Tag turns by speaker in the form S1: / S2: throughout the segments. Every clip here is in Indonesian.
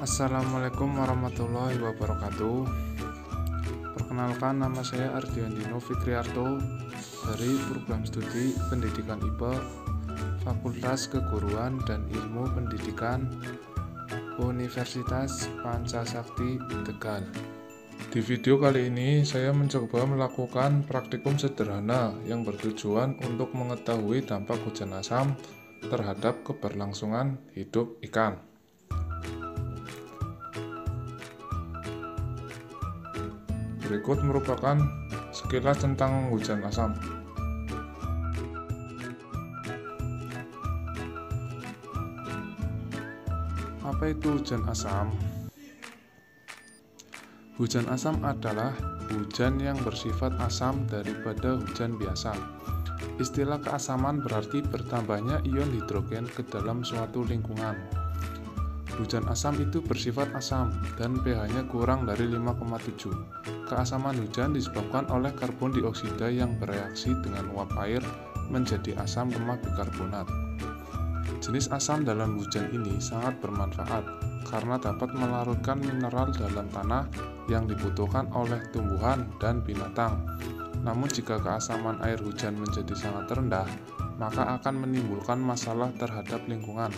S1: Assalamualaikum warahmatullahi wabarakatuh. Perkenalkan, nama saya Ardiandino Fikriarto dari Program Studi Pendidikan IPA Fakultas Keguruan dan Ilmu Pendidikan Universitas Pancasakti Tegal. Di video kali ini saya mencoba melakukan praktikum sederhana yang bertujuan untuk mengetahui dampak hujan asam terhadap keberlangsungan hidup ikan. Berikut merupakan sekilas tentang hujan asam. Apa itu hujan asam? Hujan asam adalah hujan yang bersifat asam daripada hujan biasa. Istilah keasaman berarti bertambahnya ion hidrogen ke dalam suatu lingkungan. Hujan asam itu bersifat asam dan pH-nya kurang dari 5,7. Keasaman hujan disebabkan oleh karbon dioksida yang bereaksi dengan uap air menjadi asam lemah bikarbonat. Jenis asam dalam hujan ini sangat bermanfaat karena dapat melarutkan mineral dalam tanah yang dibutuhkan oleh tumbuhan dan binatang. Namun jika keasaman air hujan menjadi sangat rendah, maka akan menimbulkan masalah terhadap lingkungan.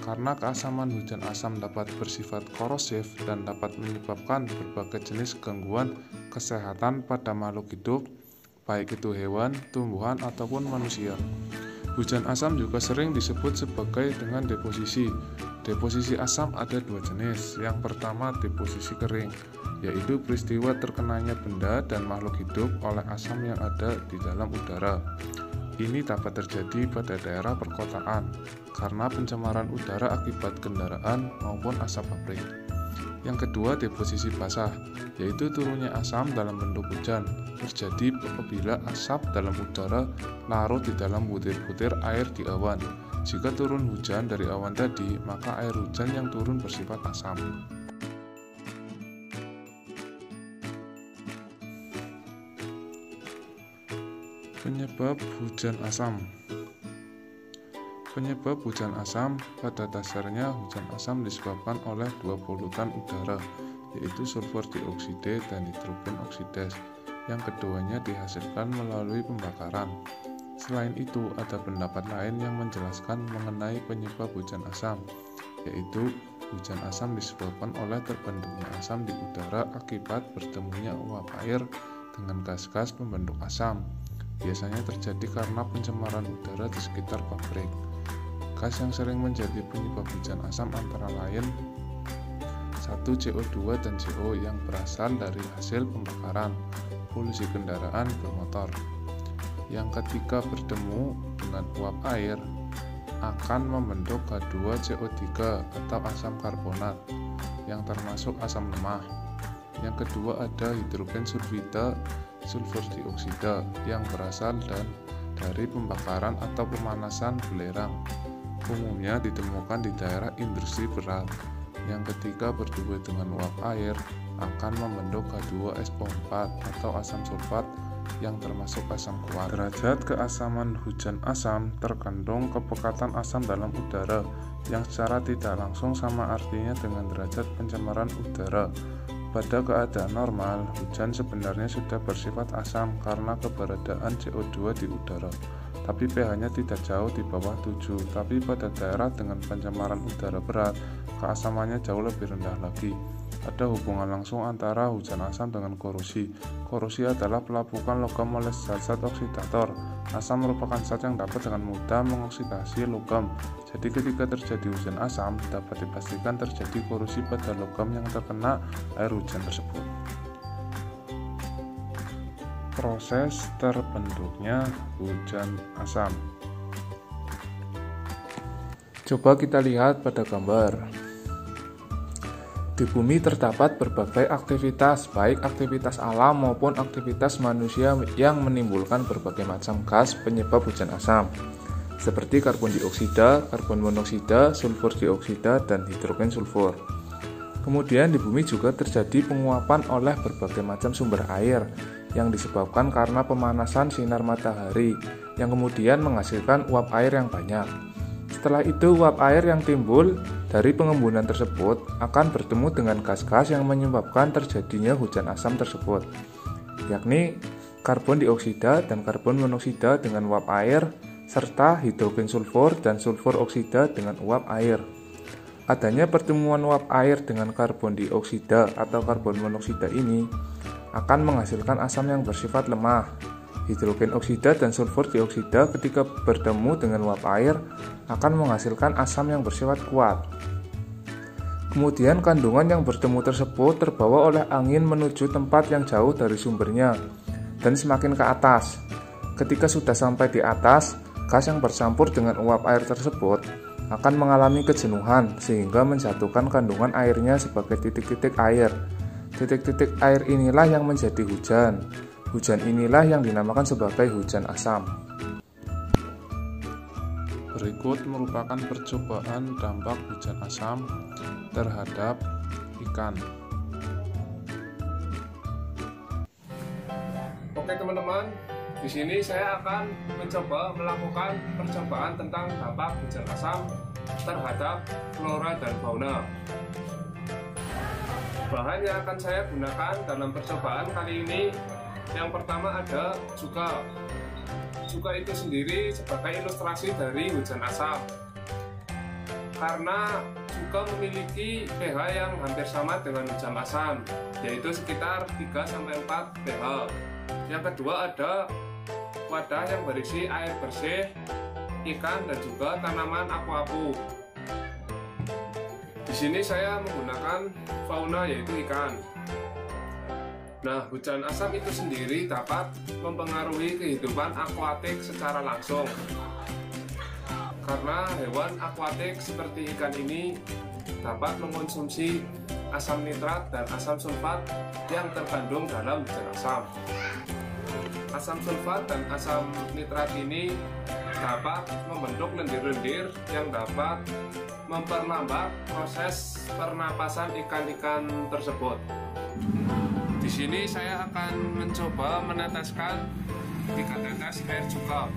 S1: Karena keasaman hujan asam dapat bersifat korosif dan dapat menyebabkan berbagai jenis gangguan kesehatan pada makhluk hidup, baik itu hewan, tumbuhan, ataupun manusia. Hujan asam juga sering disebut sebagai dengan deposisi. Deposisi asam ada dua jenis. Yang pertama deposisi kering, yaitu peristiwa terkenanya benda dan makhluk hidup oleh asam yang ada di dalam udara. Ini dapat terjadi pada daerah perkotaan karena pencemaran udara akibat kendaraan maupun asap pabrik. Yang kedua deposisi basah, yaitu turunnya asam dalam bentuk hujan. Terjadi apabila asap dalam udara larut di dalam butir-butir air di awan. Jika turun hujan dari awan tadi, maka air hujan yang turun bersifat asam. Penyebab hujan asam. Penyebab hujan asam pada dasarnya hujan asam disebabkan oleh dua polutan udara, yaitu sulfur dioksida dan nitrogen oksida. Yang keduanya dihasilkan melalui pembakaran. Selain itu, ada pendapat lain yang menjelaskan mengenai penyebab hujan asam, yaitu hujan asam disebabkan oleh terbentuknya asam di udara akibat bertemunya uap air dengan gas-gas pembentuk asam. Biasanya terjadi karena pencemaran udara di sekitar pabrik. Gas yang sering menjadi penyebab hujan asam antara lain 1. CO2 dan CO yang berasal dari hasil pembakaran, polusi kendaraan bermotor. Yang ketiga bertemu dengan uap air akan membentuk H2CO3 atau asam karbonat yang termasuk asam lemah. Yang kedua ada hidrogen sulfida sulfur dioksida yang berasal dari pembakaran atau pemanasan belerang. Umumnya ditemukan di daerah industri berat. Yang ketiga berdua dengan uap air akan membentuk H2SO4 atau asam sulfat yang termasuk asam kuat. Derajat keasaman hujan asam tergantung kepekatan asam dalam udara yang secara tidak langsung sama artinya dengan derajat pencemaran udara. Pada keadaan normal, hujan sebenarnya sudah bersifat asam karena keberadaan CO2 di udara, tapi pH-nya tidak jauh di bawah 7. Tapi pada daerah dengan pencemaran udara berat, keasamannya jauh lebih rendah lagi. Ada hubungan langsung antara hujan asam dengan korosi. Korosi adalah pelapukan logam oleh zat-zat oksidator. Asam merupakan zat yang dapat dengan mudah mengoksidasi logam. Jadi ketika terjadi hujan asam, dapat dipastikan terjadi korosi pada logam yang terkena air hujan tersebut. Proses terbentuknya hujan asam. Coba kita lihat pada gambar. Di bumi terdapat berbagai aktivitas, baik aktivitas alam maupun aktivitas manusia yang menimbulkan berbagai macam gas penyebab hujan asam, seperti karbon dioksida, karbon monoksida, sulfur dioksida, dan hidrogen sulfur. Kemudian di bumi juga terjadi penguapan oleh berbagai macam sumber air yang disebabkan karena pemanasan sinar matahari yang kemudian menghasilkan uap air yang banyak. Setelah itu, uap air yang timbul dari pengembunan tersebut akan bertemu dengan gas-gas yang menyebabkan terjadinya hujan asam tersebut, yakni karbon dioksida dan karbon monoksida dengan uap air, serta hidrogen sulfur dan sulfur oksida dengan uap air. Adanya pertemuan uap air dengan karbon dioksida atau karbon monoksida ini akan menghasilkan asam yang bersifat lemah. Hidrogen oksida dan sulfur dioksida ketika bertemu dengan uap air akan menghasilkan asam yang bersifat kuat. Kemudian kandungan yang bertemu tersebut terbawa oleh angin menuju tempat yang jauh dari sumbernya dan semakin ke atas. Ketika sudah sampai di atas, gas yang bercampur dengan uap air tersebut akan mengalami kejenuhan sehingga menjatuhkan kandungan airnya sebagai titik-titik air. Titik-titik air inilah yang menjadi hujan. Hujan inilah yang dinamakan sebagai hujan asam. Berikut merupakan percobaan dampak hujan asam terhadap ikan.
S2: Oke teman-teman, di sini saya akan mencoba melakukan percobaan tentang dampak hujan asam terhadap flora dan fauna. Bahan yang akan saya gunakan dalam percobaan kali ini, yang pertama ada cuka. Cuka itu sendiri sebagai ilustrasi dari hujan asam, karena cuka memiliki pH yang hampir sama dengan hujan asam, yaitu sekitar 3-4 pH. Yang kedua ada wadah yang berisi air bersih, ikan, dan juga tanaman apu-apu. Di sini saya menggunakan fauna, yaitu ikan. Nah, hujan asam itu sendiri dapat mempengaruhi kehidupan akuatik secara langsung, karena hewan akuatik seperti ikan ini dapat mengkonsumsi asam nitrat dan asam sulfat yang terkandung dalam hujan asam. Asam sulfat dan asam nitrat ini dapat membentuk lendir-lendir yang dapat memperlambat proses pernapasan ikan-ikan tersebut. Di sini saya akan mencoba meneteskan 3 tetes air cuka.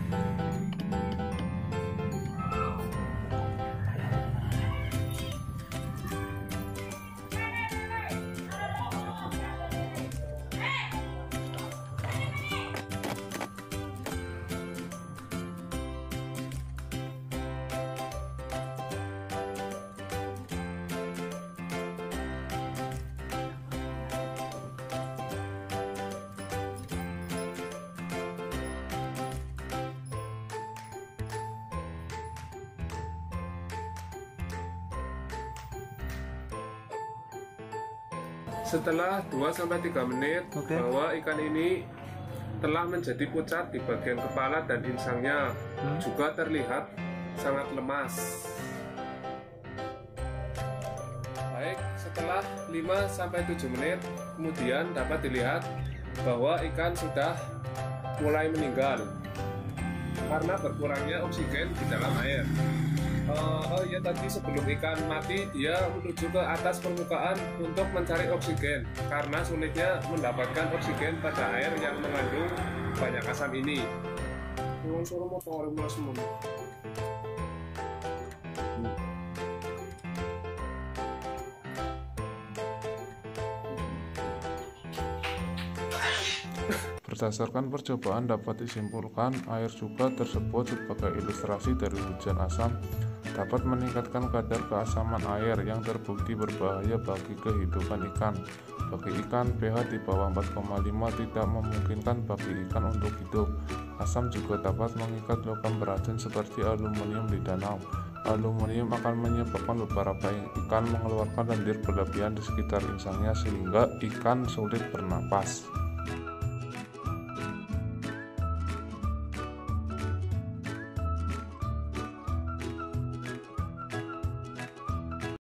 S2: Setelah 2-3 menit, bahwa ikan ini telah menjadi pucat di bagian kepala dan insangnya, juga terlihat sangat lemas. Baik, setelah 5-7 menit kemudian dapat dilihat bahwa ikan sudah mulai meninggal karena berkurangnya oksigen di dalam air. Tadi sebelum ikan mati, dia menuju ke atas permukaan untuk mencari oksigen karena sulitnya mendapatkan oksigen pada air yang mengandung banyak asam ini.
S1: Berdasarkan percobaan dapat disimpulkan air cuka tersebut sebagai ilustrasi dari hujan asam dapat meningkatkan kadar keasaman air yang terbukti berbahaya bagi kehidupan ikan. Bagi ikan, pH di bawah 4,5 tidak memungkinkan bagi ikan untuk hidup. Asam juga dapat mengikat logam beracun seperti aluminium di danau. Aluminium akan menyebabkan beberapa ikan mengeluarkan lendir berlebihan di sekitar insangnya sehingga ikan sulit bernapas.